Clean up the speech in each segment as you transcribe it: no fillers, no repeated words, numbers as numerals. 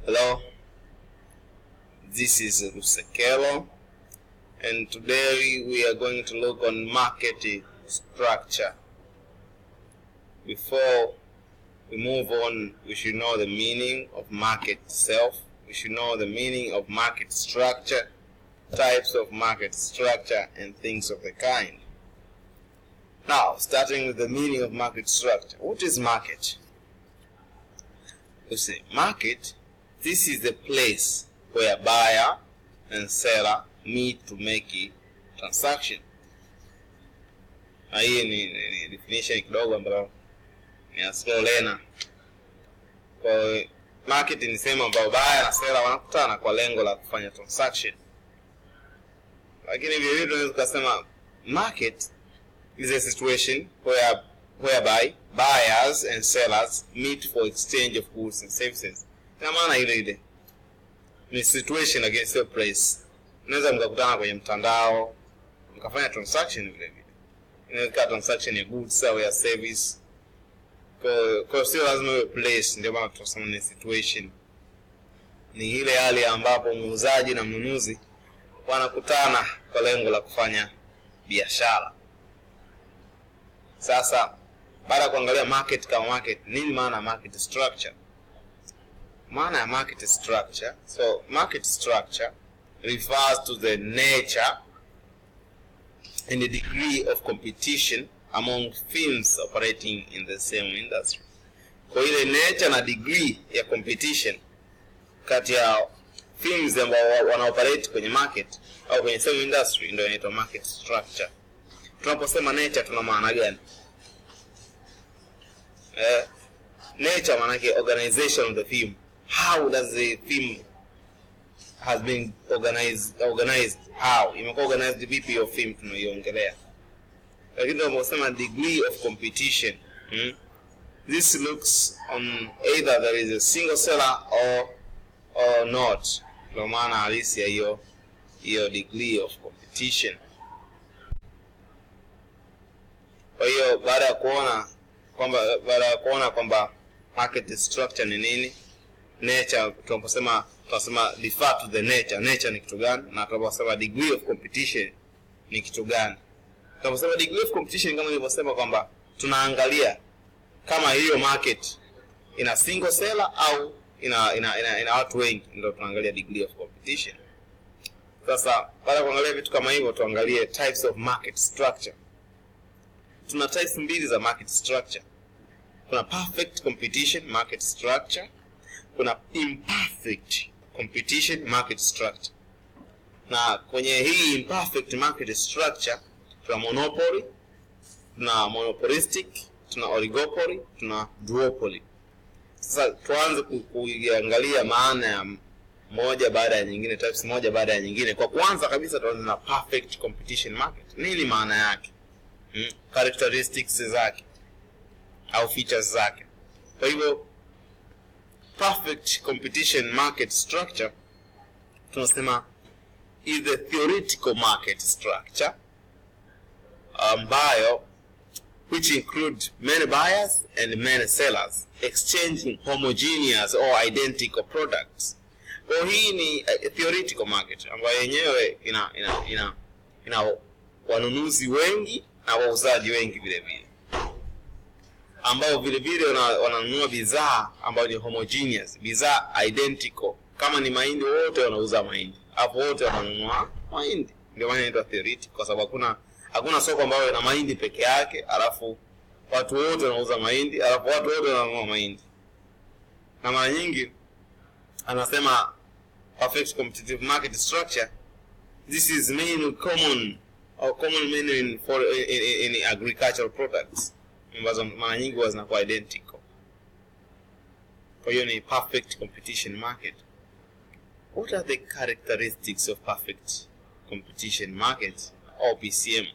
Hello, this is Rusekelo, and today we are going to look on market structure. Before we move on, we should know the meaning of market itself. We should know the meaning of market structure, types of market structure, and things of the kind. Now, starting with the meaning of market structure. What is market? You see, market, this is the place where buyer and seller meet to make a transaction. Hii ni definition kidogo ambayo ni slow learner. Kwa market ni sehemu ambapo buyer na seller wanakutana kwa lengo la kufanya transaction. Lakini vile vile tunaweza kusema market is a situation whereby buyers and sellers meet for exchange of goods and services. Ina maana ile ni situation against a place. Unaweza mkakutana kwenye mtandao mkafanya transaction vile vile. Inaweza kuwa transaction ya goods au ya service. Kwa sio lazima iwe place, ndio maana tunasema ni situation. Ni ile hali ambapo muuzaji na mnunuzi wanakutana kwa lengo la kufanya biashara. Sasa baada ya kuangalia market kama market, nini maana market structure? Maana ya market structure, so market structure refers to the nature and the degree of competition among firms operating in the same industry. Kwa ile nature na degree ya competition kati ya firms ambao wanaoperate kwenye market au kwenye same industry ndio inaitwa market structure. Tunaposema nature tuna maana gani? Nature maana yake organization of the firm. How does the firm has been organized? How imekuwa organized vipi hiyo firm tunaiongelea? Lakini tunaposema degree of competition, this looks on either there is a single seller or not. Ndio maana halisi ya hiyo degree of competition. Kwa hiyo baada ya kuona kwamba market structure ni nini, nature tunasema refer to the nature ni kitu gani, na tunaposema degree of competition ni kitu gani. Tunaposema degree of competition kama nilivyosema kwamba tunaangalia kama hiyo market ina single seller au ina watu wengi, ndio tunaangalia degree of competition. Sasa baada ya kuangalia vitu kama hivyo, tuangalie types of market structure. Tuna types mbili za market structure. Kuna perfect competition market structure, kuna imperfect competition market structure. Na kwenye hii imperfect market structure tuna monopoly, tuna monopolistic, tuna oligopoly, tuna duopoly. Sasa tuanze kuangalia maana ya moja baada ya nyingine, types moja baada ya nyingine. Kwa kwanza kabisa tuanze na perfect competition market. Nini maana yake? Characteristics zake au features zake. Kwa hivyo perfect competition market structure tunasema is the theoretical market structure ambayo which include many buyers and many sellers exchanging homogeneous or identical products. Kwa hii ni theoretical market ambayo yenyewe ina wanunuzi wengi na wauzaji wengi vile vile, ambao vile vile wananunua bidhaa ambazo ni homogeneous, bidhaa identical. Kama ni mahindi, wote wanauza mahindi, hapo wote wananunua mahindi. Ndio maana inaitwa theoretical, kwa sababu hakuna soko ambalo ina mahindi peke yake alafu watu wote wanauza mahindi, alafu watu wote wananunua mahindi. Na mara nyingi anasema perfect competitive market structure, this is mainly common in agricultural products, ambazo mara nyingi huwa zinakuwa identical. Kwa hiyo ni perfect competition market. What are the characteristics of perfect competition market or PCM?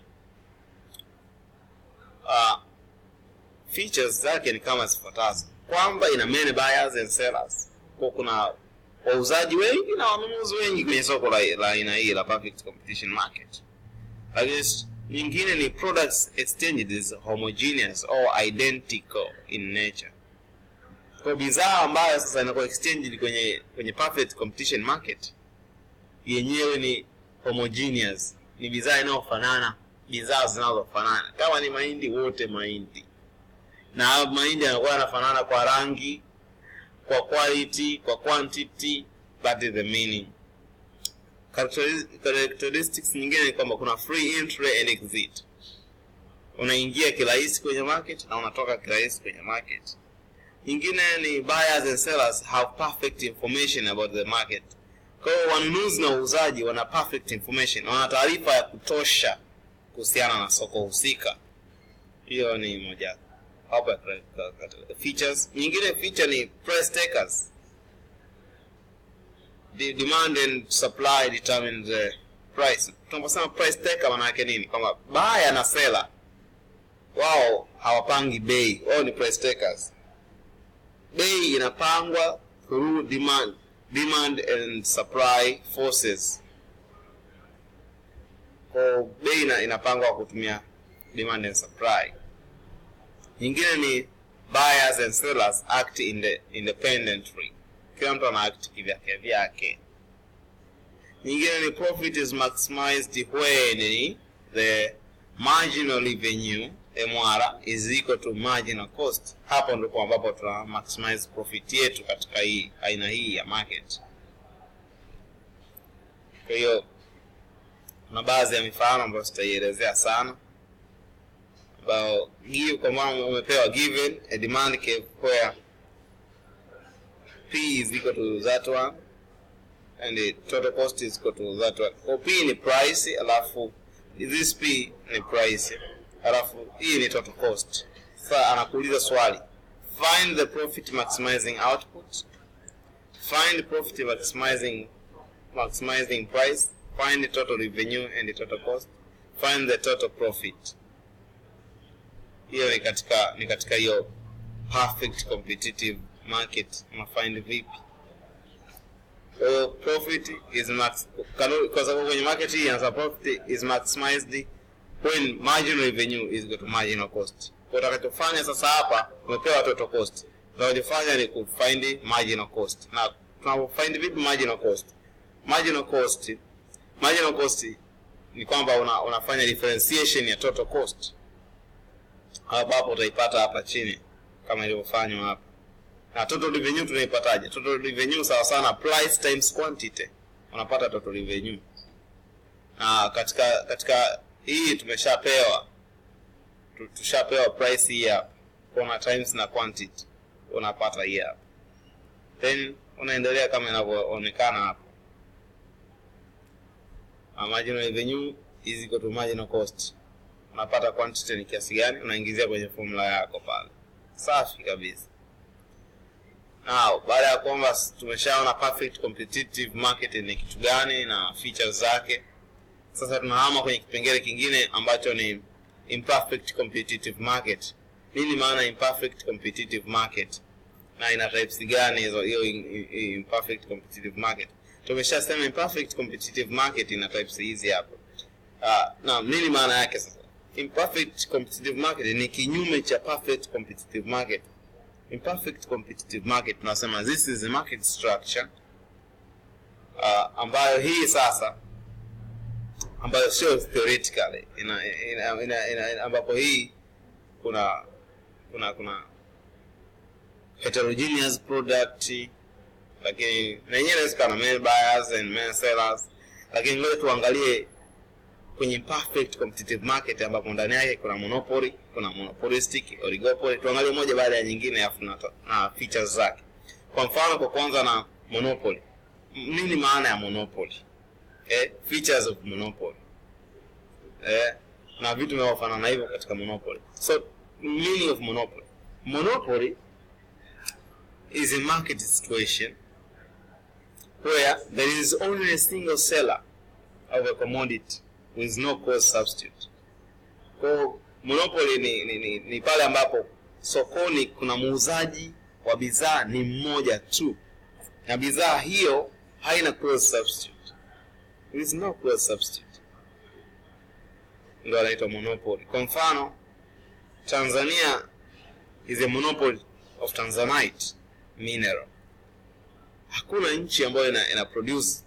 Features zake ni kama zifuatazo, kwamba ina many buyers and sellers. Kwa kuna wauzaji wengi na wanunuzi wengi kwenye soko la aina hii la perfect competition market. Against nyingine ni products exchanged is homogeneous or identical in nature. Kwa bidhaa ambayo sasa inakuwa exchanged kwenye perfect competition market, yenyewe ni homogeneous, ni bidhaa inayofanana, bidhaa zinazofanana. Kama ni mahindi, wote mahindi, na mahindi yanakuwa yanafanana kwa rangi, kwa quality, kwa quantity, but the meaning. Characteristics nyingine ni kwamba kuna free entry and exit. Unaingia kirahisi kwenye market na unatoka kirahisi kwenye market. Nyingine ni buyers and sellers have perfect information about the market. Kwa hiyo wanunuzi na wauzaji wana perfect information, wana taarifa ya kutosha kuhusiana na soko husika. Hiyo ni moja hapa features. Nyingine feature ni price takers. The demand and supply determine the price. Tunaposema price taker maana yake nini? Kwamba buyer na seller wao hawapangi bei, wao ni price takers. Bei inapangwa through demand and supply forces. Kwa bei inapangwa kutumia demand and supply. Nyingine ni buyers and sellers act independently. Kila mtu ana act kivyake. Nyingine ni profit is maximized when the marginal revenue MR is equal to marginal cost. Hapo ndipo ambapo tuna maximize profit yetu katika hii aina hii ya market. Kwa hiyo kuna baadhi ya mifano ambayo sitaielezea sana, ambao kwa maana umepewa given a demand curve where P is equal to that one and the total cost is equal to that one. Kwa P ni price, alafu this P ni price, alafu hii ni total cost. Sasa anakuuliza swali, find the profit maximizing output, find profit maximizing price, find the total revenue and the total cost, find the total profit. Hiyo ni katika hiyo perfect competitive market. Unafind vipi? Profit is kwa sababu kwenye market hii anasema profit is maximized when marginal revenue is equal to marginal cost. Kwa utakachofanya sasa hapa umepewa total cost, unachofanya ni kufind marginal cost. Na tunapofind vipi marginal cost? Marginal cost ni kwamba unafanya differentiation ya total cost. Hapo utaipata hapa chini kama ilivyofanywa hapa. Na total revenue tunaipataje? Total revenue sawa sana price times quantity. Unapata total revenue. Na katika hii tushapewa price hii hapa. Kuna times na quantity. Unapata hii hapa. Then unaendelea kama inavyoonekana hapa. Marginal revenue is equal to marginal cost. Unapata quantity ni kiasi gani, unaingizia kwenye formula yako pale. Safi kabisa. Now, baada ya kwamba tumeshaona perfect competitive market ni kitu gani na features zake, sasa tunahama kwenye kipengele kingine ambacho ni imperfect competitive market. Nini maana imperfect competitive market? Na ina types gani hiyo imperfect competitive market? Tumeshasema imperfect competitive market ina types hizi hapo. Na nini maana yake sasa? Imperfect competitive market ni kinyume cha perfect competitive market. Imperfect competitive market tunasema this is a market structure ambayo hii sasa, ambayo sio theoretically ambapo hii kuna heterogeneous product, lakini na yenyewe inaweza kuwa main buyers and main sellers. Lakini leo tuangalie kwenye imperfect competitive market ambapo ndani yake kuna monopoly, kuna monopolistic, oligopoly. Tuangalie moja baada ya nyingine afu na features zake. Kwa mfano kwa kwanza na monopoly. Nini maana ya monopoly? Features of monopoly. Na vitu vinavyofanana hivyo katika monopoly. So meaning of monopoly. Monopoly is a market situation where there is only a single seller of a commodity with no cost substitute. Kwa monopoly ni pale ambapo sokoni kuna muuzaji wa bidhaa ni mmoja tu, na bidhaa hiyo haina cost substitute. There is no cost substitute. Ndio inaitwa monopoly. Kwa mfano, Tanzania is a monopoly of Tanzanite. mineral. Hakuna nchi ambayo ina produce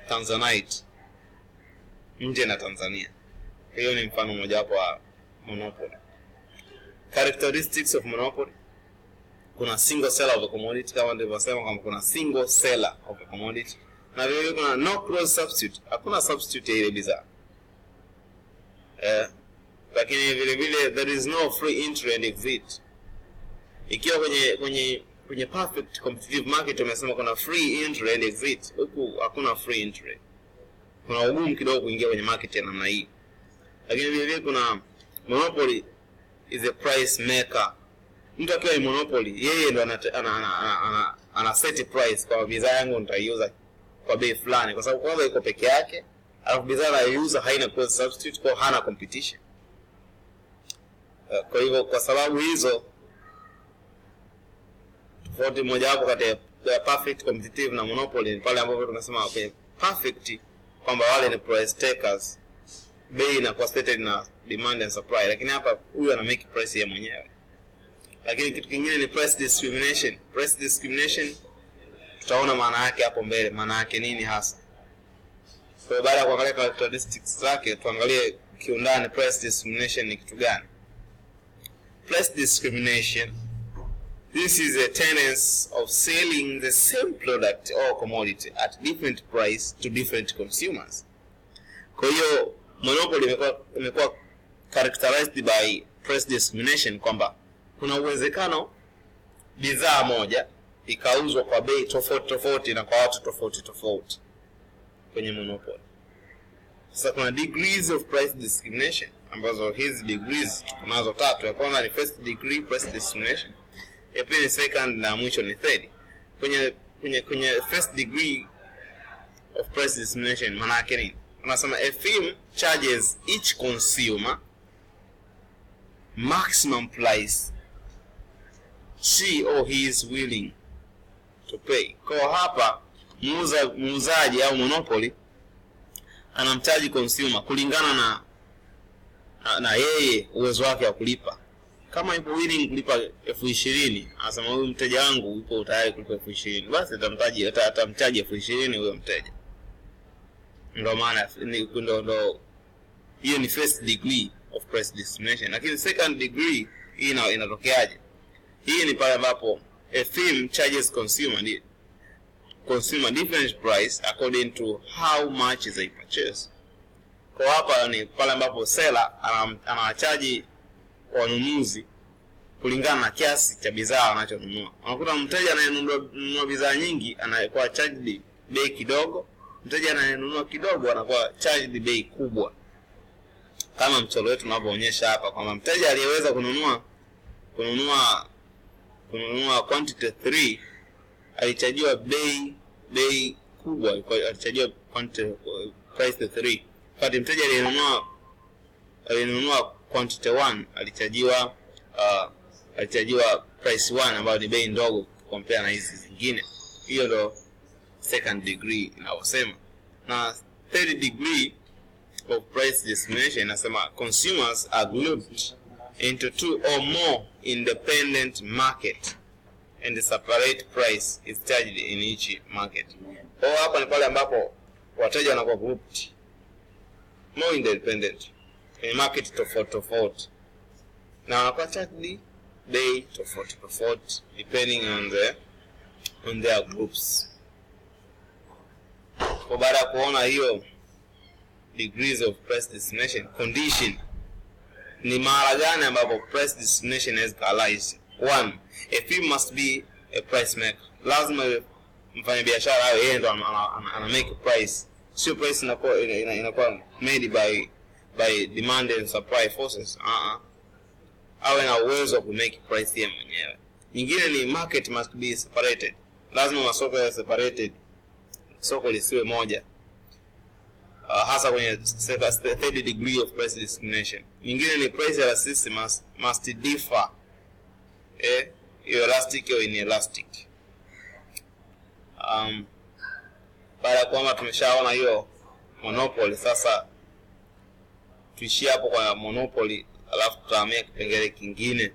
Tanzanite nje na Tanzania. Hiyo ni mfano mmoja wapo wa monopoly. Characteristics of monopoly: kuna single seller of a commodity, kama nilivyosema kwamba kuna single seller of a commodity, na vile kuna no cross substitute, hakuna substitute ya ile bidhaa. Lakini vile vile there is no free entry and exit. Ikiwa kwenye perfect competitive market tumesema kuna free entry and exit, huku hakuna free entry. Kuna ugumu kidogo kuingia kwenye market ya namna hii. Lakini vile vile kuna monopoly is a price maker. Mtu akiwa ni monopoly, yeye ndo ana set price kwa bidhaa yangu nitaiuza kwa bei fulani, kwa sababu kwanza iko peke yake, alafu bidhaa anayouza haina cross substitute, kwa hana competition. Kwa hivyo kwa sababu hizo, tofauti moja hapo kati ya perfect competitive na monopoly ni pale ambapo tunasema okay, perfect kwamba wale ni price takers, bei inakuwa stated na demand and supply, lakini hapa huyu ana make price yeye mwenyewe. Lakini kitu kingine ni price discrimination. Price discrimination tutaona maana yake hapo mbele, maana yake nini hasa. Kwa baada ya kuangalia characteristics zake, tuangalie kiundani price discrimination ni kitu gani. Price discrimination, this is a tendency of selling the same product or commodity at different price to different consumers. Kwa hiyo monopoly imekuwa characterized by price discrimination, kwamba kuna uwezekano bidhaa moja ikauzwa kwa bei tofauti tofauti na kwa watu tofauti tofauti kwenye monopoly. Sasa kuna degrees of price discrimination, ambazo hizi degrees tunazo tatu. Ya kwanza ni first degree price discrimination, ya pili ni second, na mwisho ni third. Kwenye first degree of price discrimination maana yake nini? Tunasema a firm charges each consumer maximum price she or he is willing to pay. Kwa hapa muuzaji au monopoly anamchaji consumer kulingana na yeye uwezo wake wa kulipa. Kama yupo willing kulipa 20,000, anasema huyu mteja wangu yupo tayari kulipa 20,000, basi atamchaji 20,000 huyo mteja. Ndio maana ndio hiyo ni first degree of price discrimination. Lakini second degree hii inatokeaje? Hii ni pale ambapo a firm charges consumer different price according to how much they purchase. Kwa hapa ni pale ambapo seller anawachaji wanunuzi kulingana na kiasi cha bidhaa anachonunua. Unakuta mteja anayenunua bidhaa nyingi anakuwa charged bei kidogo, mteja anayenunua kidogo anakuwa charged bei kubwa. Kama mchoro wetu unavyoonyesha hapa, kwamba mteja aliyeweza kununua quantity 3 alichajiwa bei kubwa, alichajiwa quantity price 3. Wakati mteja aliyenunua quantity 1 alichajiwa price 1 ambayo ni bei ndogo compare na hizi zingine. Hiyo ndo second degree inaosema. Na third degree of price discrimination inasema consumers are grouped into two or more independent market and the separate price is charged in each market. Kwa hapa ni pale ambapo wateja wanakuwa grouped more independent in market tofauti na wanakuwa charged bei tofauti depending on their groups. Kwa baada ya kuona hiyo degrees of price discrimination, condition ni mara gani ambapo price discrimination is realized. 1, a firm must be a price maker. Lazima mfanya biashara awe yeye ndo ana make price, sio price inakuwa made by demand and supply forces. Awe na uwezo wa make price yeye mwenyewe. Nyingine ni market must be separated. Lazima masoko yawe separated, soko lisiwe moja. Hasa kwenye third degree of price discrimination. Nyingine ni price elasticity must differ, elastic or inelastic. Baada ya kwamba tumeshaona hiyo monopoly, sasa tuishie hapo kwa monopoly, alafu tutahamia kipengele kingine